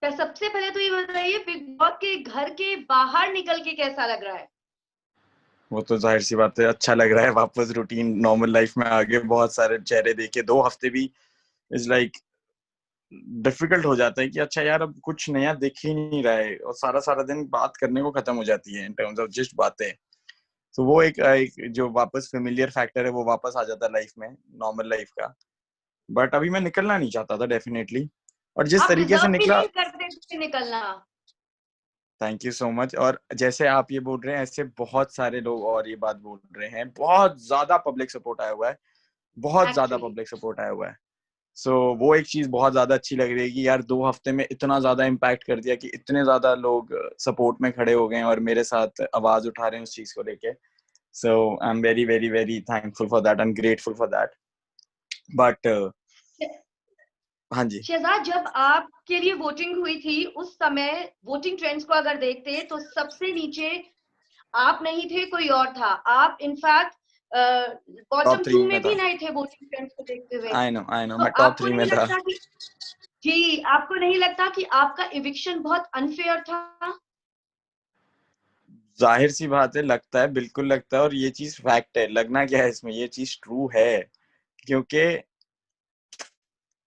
क्या सबसे पहले तो ये बताइए, बिग बॉस के घर के बाहर निकल के कैसा लग रहा है? वो तो जाहिर सी बात है, अच्छा लग रहा है। वापस रूटीन नॉर्मल लाइफ में आगे, बहुत सारे चेहरे देखे। 2 हफ्ते भी इज लाइक डिफिकल्ट हो जाता है कि अच्छा यार अब कुछ नया दिख ही नहीं रहा है, और सारा सारा दिन बात करने को खत्म हो जाती है इन टर्म्स ऑफ जस्ट बातें। तो वो एक जो वापस फेमिलियर फैक्टर है वो वापस आ जाता है लाइफ में, नॉर्मल लाइफ का। बट अभी मैं निकलना नहीं चाहता था डेफिनेटली, और जिस आप तरीके से डिजर्व भी निकला। नहीं करते थे निकलना। Thank you so much. और जैसे आप ये बोल रहे हैं, ऐसे बहुत सारे लोग और ये बात बोल रहे हैं। बहुत ज्यादा पब्लिक सपोर्ट आया हुआ है, बहुत ज्यादा एक्चुअली पब्लिक सपोर्ट आया हुआ है। सो वो एक चीज बहुत ज्यादा अच्छी लग रही है कि यार 2 हफ्ते में इतना ज्यादा इम्पैक्ट कर दिया कि इतने ज्यादा लोग सपोर्ट में खड़े हो गए हैं और मेरे साथ आवाज उठा रहे हैं उस चीज को लेके। So I am very very very thankful for that, I am grateful for that. But हाँ जी। शहजाद, जब आपके लिए वोटिंग हुई थी उस समय वोटिंग ट्रेंड्स को अगर देखते तो सबसे नीचे आप नहीं थे, कोई और था। आप इनफैक्ट टॉप बॉटम 3 टू में में भी था। नहीं थे वोटिंग ट्रेंड्स को देखते हुए। आई नो तो मैं टॉप आपको 3 में नहीं था। लगता कि जी, आपको नहीं लगता कि आपका इविक्शन बहुत अनफेयर था? जाहिर सी बात है, लगता है, बिल्कुल लगता है। और ये चीज फैक्ट है। लगना क्या है इसमें, ये चीज ट्रू है। क्योंकि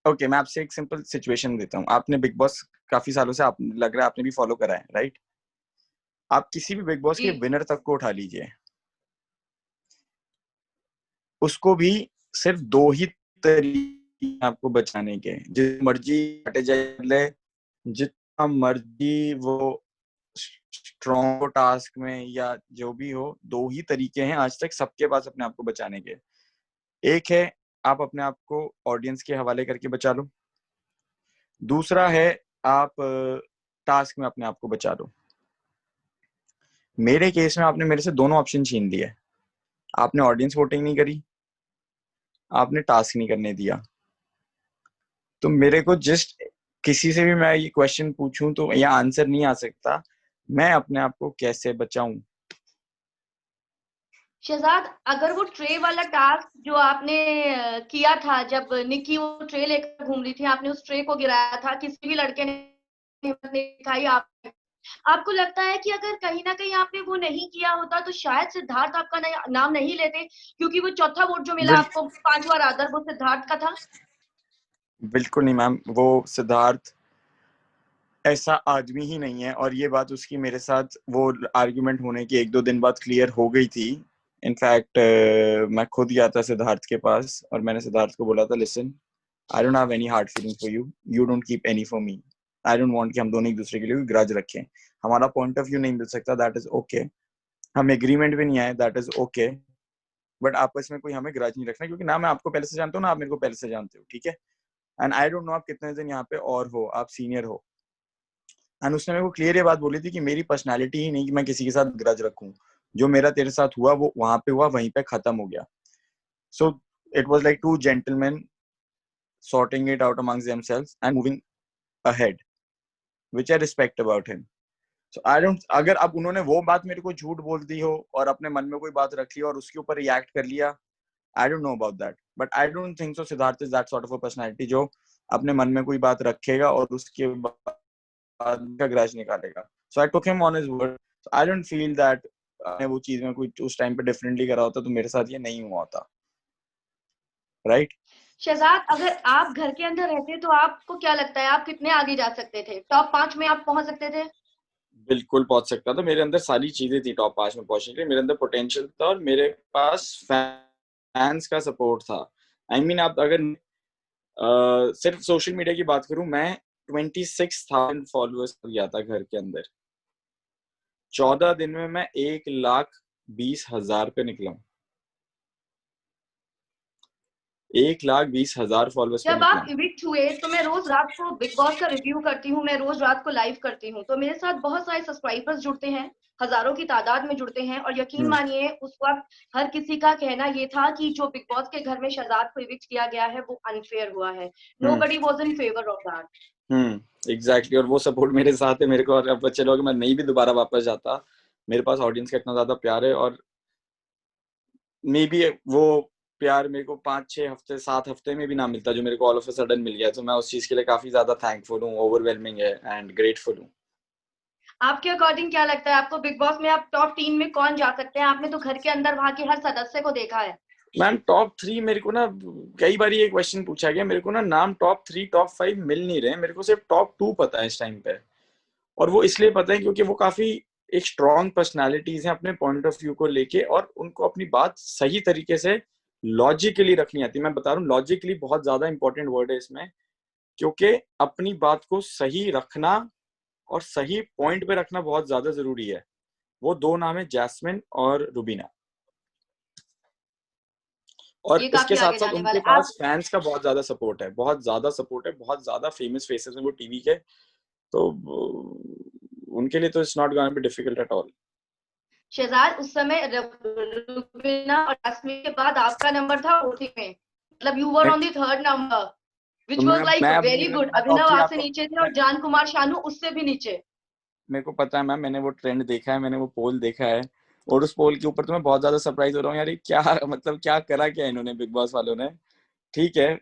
ओके, मैं आपसे एक सिंपल सिचुएशन देता हूँ। आपने बिग बॉस काफी सालों से, आप लग रहा है आपने भी फॉलो करा है, राइट? आप किसी भी बिग बॉस जी। के विनर तक को उठा लीजिए, उसको भी सिर्फ 2 ही तरीके आपको बचाने के। जितना मर्जी हटे जाए, जितना मर्जी वो स्ट्रॉन्ग टास्क में या जो भी हो, 2 ही तरीके हैं आज तक सबके पास अपने आप को बचाने के। एक है आप अपने आप को ऑडियंस के हवाले करके बचा लो। दूसरा है आप टास्क में अपने आप को बचा लो। मेरे केस में आपने मेरे से दोनों ऑप्शन छीन लिए। आपने ऑडियंस वोटिंग नहीं करी, आपने टास्क नहीं करने दिया। तो मेरे को जस्ट किसी से भी मैं ये क्वेश्चन पूछूं तो या आंसर नहीं आ सकता, मैं अपने आप को कैसे बचाऊं। शहजाद, अगर वो ट्रे वाला टास्क जो आपने किया था, जब निक्की वो ट्रे लेकर घूम रही थी, आपने उस ट्रे को गिराया था, किसी भी लड़के ने हिम्मत नहीं दिखाई, आप आपको लगता है कि अगर कहीं ना कहीं आपने वो नहीं किया होता तो शायद सिद्धार्थ आपका नाम नहीं लेते, क्योंकि वो चौथा वोट जो मिला बिल, आपको 5वां रादर, वो सिद्धार्थ का था। बिल्कुल नहीं मैम, वो सिद्धार्थ ऐसा आदमी ही नहीं है। और ये बात उसकी मेरे साथ वो आर्ग्यूमेंट होने की 1-2 दिन बाद क्लियर हो गई थी। इनफैक्ट मैं खुद गया था सिद्धार्थ के पास और मैंने सिद्धार्थ को बोला था, listen, I don't have any hard feeling for you, you don't keep any for me. I don't want कि हम दोनों एक दूसरे के लिए कोई ग्रज रखें। हमारा पॉइंट ऑफ व्यू नहीं मिल सकता, दैट इज ओके। हम एग्रीमेंट भी नहीं आए, दैट इज ओके। बट आपस में कोई हमें ग्रज नहीं रखना, क्योंकि ना मैं आपको पहले से जानता हूँ ना आप मेरे को पहले से जानते हो, ठीक है? एंड आई डोंट नो आप कितने दिन यहाँ पे और हो, आप सीनियर हो। एंड उसने मेरे को क्लियर ये बात बोली थी कि मेरी पर्सनैलिटी ही नहीं कि मैं किसी के साथ ग्रज रखूं। जो मेरा तेरे साथ हुआ वो वहां पे हुआ, वहीं पे खत्म हो गया। So it was like two gentleman sorting it out amongst themselves and moving ahead, which I respect about him. So I don't, अगर अब उन्होंने वो बात मेरे को झूठ बोल दी हो और अपने मन में कोई बात रख ली और उसके ऊपर रिएक्ट कर लिया, I don't know about that. But I don't think so Siddharth is that sort of a personality जो अपने मन में कोई बात रखेगा और उसके बाद का ग्रज निकालेगा. So I took him on his word. So I don't feel that वो चीज में कोई उस टाइम पे डिफरेंटली करा होता तो मेरे साथ ये नहीं हुआ होता, राइट? शहजाद, अगर आप घर के अंदर रहते तो आपको क्या लगता है आप कितने आगे जा सकते थे? टॉप 5 में आप पहुंच सकते थे? बिल्कुल पहुंच सकता था। मेरे अंदर सारी चीजें थी टॉप 5 में पहुंचने के लिए। मेरे अंदर पोटेंशियल था और मेरे पास फैंस का सपोर्ट था। आई I मीन आप अगर सिर्फ सोशल मीडिया की बात करूं, मैं 26,000 फॉलोअर्स गया था घर के अंदर। 14 दिन में मैं 1,20,000 पे निकला हूं। 1,20,000 फॉलोअर्स पे जब निकला आप हूं। इविक्ट हुए तो मैं रोज रात को बिग बॉस का रिव्यू करती हूँ, मैं रोज रात को लाइव करती हूँ, तो मेरे साथ बहुत सारे सब्सक्राइबर्स जुड़ते हैं, हजारों की तादाद में जुड़ते हैं, और यकीन हम्म, मानिए उस वक्त हर किसी का कहना ये था कि जो बिग बॉस के घर में शहजाद को इविक्ट किया गया है वो अनफेयर हुआ है। Hmm, nobody was in favour of that. Exactly. और वो सपोर्ट मेरे साथ है। मेरे को और अब चलो कि मैं नहीं भी दोबारा वापस जाता, मेरे पास ऑडियंस का इतना ज्यादा प्यार है। और मे बी वो प्यार मेरे को 5-6 हफ्ते 7 हफ्ते में भी ना मिलता जो मेरे को ऑल ऑफ अ सडन मिल गया, तो मैं उस चीज के लिए काफी ज्यादा थैंकफुल हूँ, ओवरवेलमिंग है एंड ग्रेटफुल हूँ। आपके अकॉर्डिंग क्या लगता है आपको, बिग बॉस में आप टॉप 3 में कौन जा सकते हैं? आपने तो घर के अंदर वहां के हर सदस्य को देखा है। मैम टॉप 3 मेरे को ना, कई बार ये क्वेश्चन पूछा गया मेरे को ना, नाम टॉप 3 टॉप 5 मिल नहीं रहे, मेरे को सिर्फ टॉप 2 पता है इस टाइम पे। और वो इसलिए पता है क्योंकि वो काफी एक स्ट्रॉन्ग पर्सनालिटीज हैं अपने पॉइंट ऑफ व्यू को लेके, और उनको अपनी बात सही तरीके से लॉजिकली रखनी आती है। मैं बता रहा हूँ लॉजिकली बहुत ज्यादा इंपॉर्टेंट वर्ड है इसमें, क्योंकि अपनी बात को सही रखना और सही पॉइंट पे रखना बहुत ज्यादा जरूरी है। वो दो नाम है, जैस्मिन और रुबीना। और ये इसके काफी साथ आगे साथ जाने उनके वाले आप। पास फैंस का बहुत ज्यादा सपोर्ट है, बहुत ज्यादा सपोर्ट है, बहुत ज्यादा फेमस फेसेस हैं वो टीवी के, तो उनके लिए तो it's not gonna be difficult at all. Shehzad, उस समय रुबीना और जास्मीन के बाद आपका नंबर था वोटिंग में, मतलब you were on the third number, तो विच वाज लाइक मैं वेरी गुड। मैं टॉप अभिनव 3 आपसे आपको, नीचे थे और जान कुमार शानू उससे भी नीचे। मेरे को पता है मैम, मैंने वो ट्रेंड देखा है, मैंने वो पोल देखा है, और उस पोल के ऊपर तो मैं बहुत ज्यादा सरप्राइज हो रहा हूँ यार, ये क्या मतलब क्या करा क्या इन्होंने बिग बॉस वालों ने। ठीक है,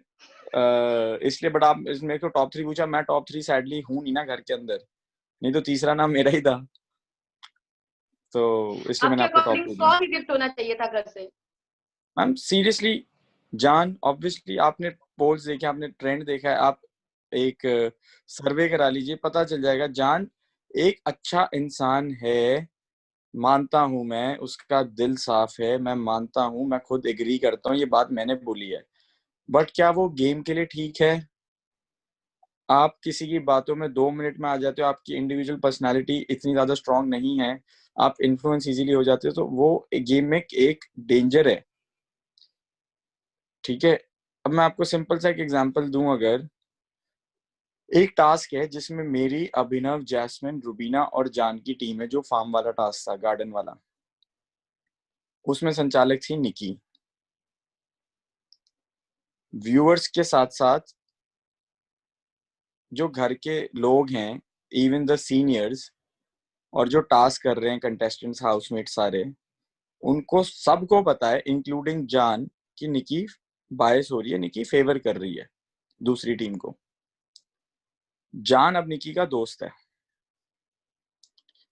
इसलिए बट आप मेरे को टॉप 3 पूछा, मैं टॉप 3 सैडली हूँ नहीं ना घर के अंदर, नहीं तो तीसरा नाम मेरा ही था, तो इसलिए मैंने आपके आपको टॉप अकॉर्डिंग 2 दिया। कौन सी गिफ्ट होना चाहिए था घर से? मैम सीरियसली जान, ऑब्वियसली आपने पोल्स देखे, आपने ट्रेंड देखा है, आप एक सर्वे करा लीजिए, पता चल जाएगा। जान एक अच्छा इंसान है, मानता हूं मैं, उसका दिल साफ है, मैं मानता हूं, मैं खुद एग्री करता हूं, ये बात मैंने बोली है, बट क्या वो गेम के लिए ठीक है? आप किसी की बातों में 2 मिनट में आ जाते हो, आपकी इंडिविजुअल पर्सनालिटी इतनी ज्यादा स्ट्रांग नहीं है, आप इन्फ्लुएंस इजीली हो जाते हो, तो वो गेम में एक डेंजर है। ठीक है, अब मैं आपको सिंपल सा एक एग्जांपल दूं, अगर एक टास्क है जिसमें मेरी, अभिनव, जैस्मिन, रुबीना और जान की टीम है, जो फार्म वाला टास्क था, गार्डन वाला, उसमें संचालक थी निकी। व्यूअर्स के साथ साथ जो घर के लोग हैं, इवन द सीनियर्स, और जो टास्क कर रहे हैं कंटेस्टेंट्स, हाउसमेट सारे, उनको सबको पता है इंक्लूडिंग जान कि निकी बायस हो रही है, निकी फेवर कर रही है दूसरी टीम को। जान अब निकी का दोस्त है,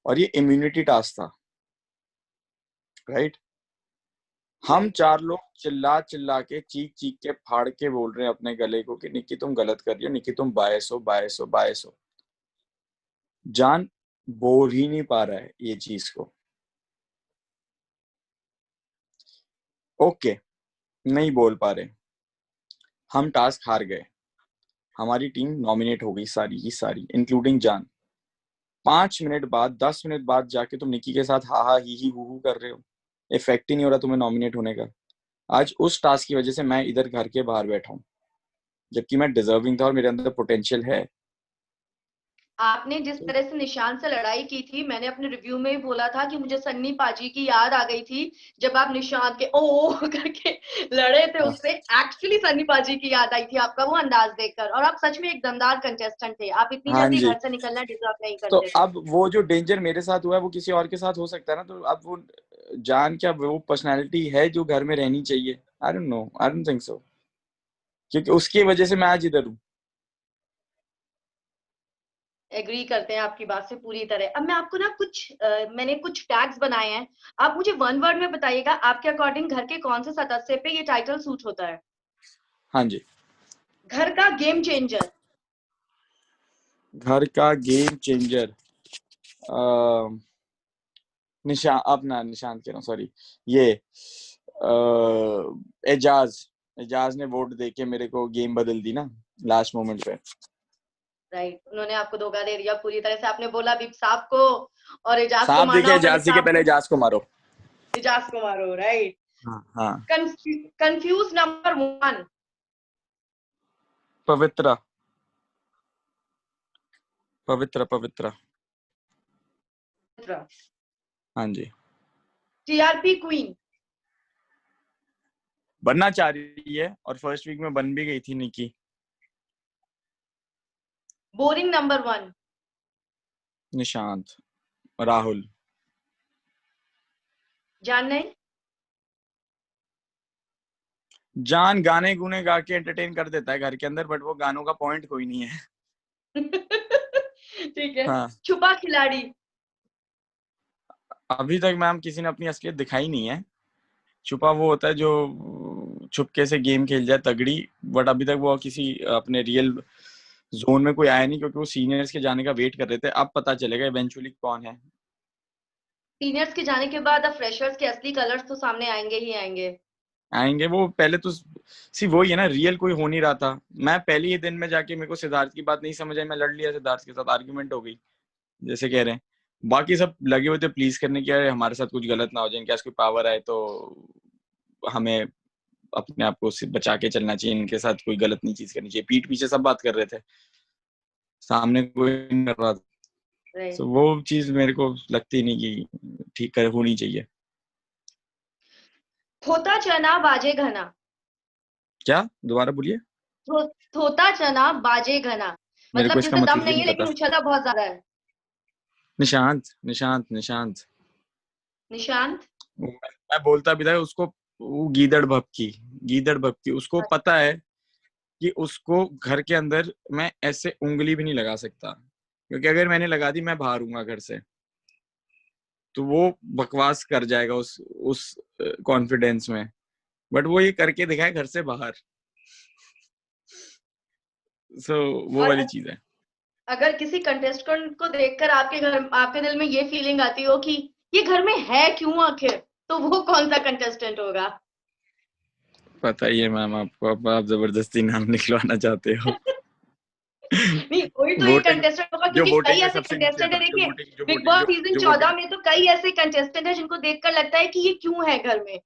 और ये इम्यूनिटी टास्क था, राइट? हम 4 लोग चिल्ला चिल्ला के, चीख चीख के, फाड़ के बोल रहे हैं अपने गले को कि निकी तुम गलत कर रही हो, निकी तुम बायस हो, बायस हो, बायस हो। जान बोल ही नहीं पा रहा है ये चीज को, ओके, नहीं बोल पा रहे, हम टास्क हार गए, हमारी टीम नॉमिनेट हो गई सारी की सारी इंक्लूडिंग जान। 5 मिनट बाद, 10 मिनट बाद जाके तुम निकी के साथ हा हा ही हु कर रहे हो, इफेक्ट ही नहीं हो रहा तुम्हें नॉमिनेट होने का। आज उस टास्क की वजह से मैं इधर घर के बाहर बैठा हूँ, जबकि मैं डिजर्विंग था और मेरे अंदर पोटेंशियल है। आपने जिस तरह से निशान से लड़ाई की थी, मैंने अपने रिव्यू में ही बोला था कि मुझे सन्नी पाजी की याद आ गई थी, जब आप निशान के ओ करके लड़े थे उससे। एक्चुअली सन्नी पाजी की याद आई थी आपका वो अंदाज देखकर, और आप सच में एक दमदार कंटेस्टेंट थे, आप इतनी हाँ जल्दी जी, घर से निकलना डिजर्व नहीं तो करते थे। अब वो जो डेंजर मेरे साथ हुआ है वो किसी और के साथ हो सकता है ना, तो अब वो जान क्या वो पर्सनालिटी है जो घर में रहनी चाहिए? I don't know, I don't think so, क्योंकि उसकी वजह से मैं आज इधर हूँ। एग्री करते हैं आपकी बात से पूरी तरह। अब मैं आपको ना मैंने कुछ टैग्स बनाए हैं, आप मुझे वन वर्ड में बताइएगा आपके अकॉर्डिंग घर के कौन से सदस्य पे ये टाइटल सूट होता है। हाँ जी, घर का गेम चेंजर। घर का गेम चेंजर, निशान, अपना निशांत कह रहा हूँ, सॉरी, ये एजाज, एजाज ने वोट देके मेरे को गेम बदल दी ना लास्ट मोमेंट पे। राइट, उन्होंने आपको धोखा दे दिया पूरी तरह से। आपने बोला बीप साहब को और एजाज को सांप मारना, दिखे और एजाज मलिक के साहब पहले को, एजाज को मारो। एजाज को मारो, राइट। हाँ हाँ। Confuse number 1। पवित्रा, पवित्रा, पवित्रा। हाँ जी, टीआरपी क्वीन। बनना चाह रही है और फर्स्ट वीक में बन भी गई थी निकी। Boring number 1। निशांत, राहुल। जान नहीं। जान गाने गुने गा के एंटरटेन कर देता है घर के अंदर, बट वो गानों का पॉइंट कोई नहीं है। ठीक है। हाँ, छुपा खिलाड़ी। अभी तक मैम किसी ने अपनी असलियत दिखाई नहीं है। छुपा वो होता है जो छुपके से गेम खेल जाए तगड़ी, बट अभी तक वो किसी अपने रियल जोन में कोई आया नहीं, क्योंकि वो सीनियर्स के जाने का वेट कर रहे थे। अब पता चलेगा इवेंचुअली कौन है। सीनियर्स के जाने के बाद अब फ्रेशर्स के असली कलर्स तो सामने आएंगे ही आएंगे। आएंगे वो। पहले तो वो ही है ना, रियल कोई हो नहीं रहा था। मैं पहले ही दिन में जाके, मेरे को सिद्धार्थ की बात नहीं समझ आई, मैं लड़ लिया सिद्धार्थ के साथ, आर्ग्यूमेंट हो गई जैसे कह रहे हैं। बाकी सब लगे हुए थे प्लीज करने की, अरे हमारे साथ कुछ गलत ना हो जाए, इनके पास कोई पावर आए तो हमें अपने आप को बचा के चलना चाहिए, इनके साथ कोई गलत नहीं चीज करनी चाहिए। पीठ पीछे सब बात कर रहे थे, सामने कोई नहीं कर रहा था। राइट। तो वो चीज मेरे को लगती नहीं कि ठीक कर होनी चाहिए। थोता चना बाजे घना। क्या, दोबारा बोलिए। थोता चना बाजे घना, मेरे को मतलब इसका जैसे दम मतलब ही नहीं नहीं है पता। लेकिन उछलता बहुत ज्यादा है। निशांत, निशांत, निशांत। निशांत। मैं बोलता भी था उसको, वो गीदड़ भपकी, गीदड़ भपकी। उसको पता है कि उसको घर के अंदर मैं ऐसे उंगली भी नहीं लगा सकता, क्योंकि अगर मैंने लगा दी मैं बाहरूंगा घर से, तो वो बकवास कर जाएगा उस कॉन्फिडेंस में। बट वो ये करके दिखाए घर से बाहर। सो वो और वाली चीज है। अगर किसी कंटेस्टेंट को देखकर आपके दिल में ये फीलिंग आती हो कि ये घर में है क्यों आखिर, तो वो कौन सा कंटेस्टेंट होगा? पता ही है मैम आपको, अब आप जबरदस्ती नाम निकलवाना चाहते हो। नहीं, कोई तो एक वोटिंग, कंटेस्टेंट होगा, जो क्योंकि कई वोटिंग में ऐसे सबसे नीचे है, कंटेस्टेंट है। जो देखिए, वोटिंग जो बिग वोटिंग बॉस जो सीजन जो 14 वोटिंग में तो कई ऐसे कंटेस्टेंट है जिनको देखकर लगता है कि ये क्यों है घर में।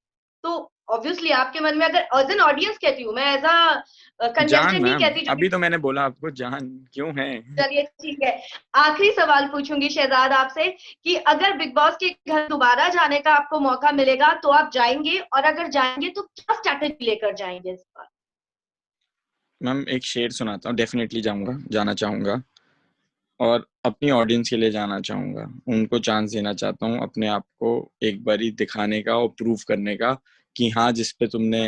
तो ऑब्वियसली आपके मन में, अगर एज एन ऑडियंस कहती हूँ मैं, एज अ जान कंटेस्टेंट नहीं मैम, कहती जो अभी तो मैंने बोला आपको जान क्यों है। चलिए ठीक है। आखिरी सवाल पूछूंगी शहजाद आपसे कि अगर बिग बॉस के घर दोबारा जाने का आपको मौका मिलेगा तो आप जाएंगे, और अगर जाएंगे तो क्या स्ट्रैटेजी लेकर जाएंगे इस बार? मैम एक शेर सुनाता हूँ, डेफिनेटली जाऊंगा, जाना चाहूंगा, और अपनी ऑडियंस के लिए जाना चाहूंगा। उनको चांस देना चाहता हूँ अपने आप को एक बारी दिखाने का और प्रूव करने का, कि हाँ जिस पे तुमने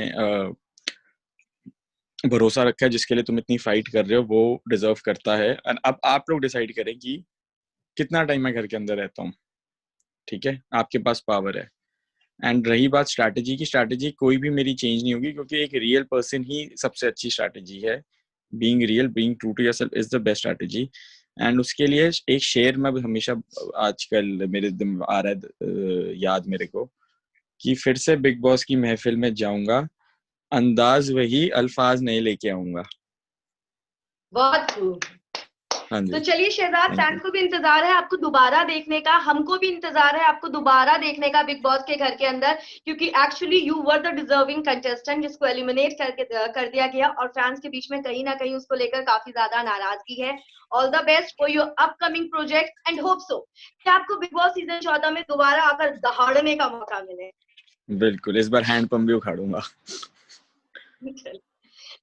भरोसा रखा है, जिसके लिए तुम इतनी फाइट कर रहे हो, वो डिजर्व करता है। और अब आप लोग डिसाइड करें कि कितना टाइम मैं घर के अंदर रहता हूँ। ठीक है, आपके पास पावर है। एंड रही बात स्ट्रैटेजी की, स्ट्रैटेजी कोई भी मेरी चेंज नहीं होगी, क्योंकि एक रियल पर्सन ही सबसे अच्छी स्ट्रैटेजी है। Being real, being true to yourself is the best strategy. And उसके लिए एक शेर मैं हमेशा, आजकल मेरे दिल में आ रहा है याद मेरे को, कि फिर से बिग बॉस की महफिल में जाऊंगा, अंदाज वही, अल्फाज नए लेके आऊंगा। बहुत खूब। हाँ तो जी, चलिए शहजाद, थैंक यू। फैंस को भी इंतजार है आपको दोबारा देखने का, हमको भी इंतजार है आपको दोबारा देखने का बिग बॉस के घर के अंदर, क्योंकि actually you were the deserving contestant जिसको एलिमिनेट कर दिया गया, और फैंस के बीच में कहीं ना कहीं उसको लेकर काफी ज्यादा नाराजगी है। All the best for your upcoming project and hope so कि आपको बिग बॉस सीजन 14 में दोबारा आकर दहाड़ने का मौका मिले। बिल्कुल, इस बार हैंड पंप भी उखाड़ूंगा। Thank you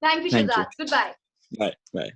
thank you. Shahzad, good bye. Bye bye.